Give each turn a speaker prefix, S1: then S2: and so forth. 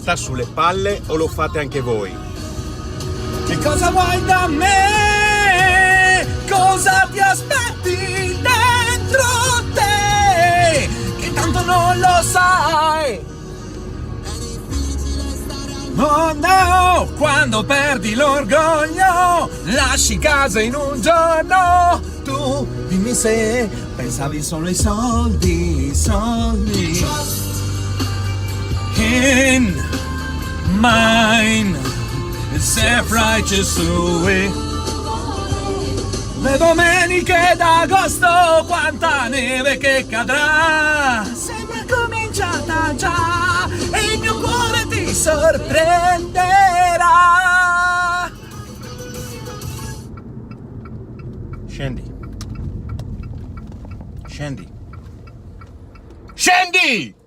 S1: testa sulle palle o lo fate anche voi?
S2: Che cosa vuoi da me? Cosa ti aspetti dentro te? Che tanto non lo sai. Oh no, quando perdi l'orgoglio, lasci casa in un giorno. Tu dimmi se pensavi solo ai soldi, soldi. In mine, self-righteous way. Le domeniche d'agosto, quanta neve che cadrà. Sembra cominciata già e il mio cuore ti sorprenderà.
S1: Scendi. Scendi. Scendi!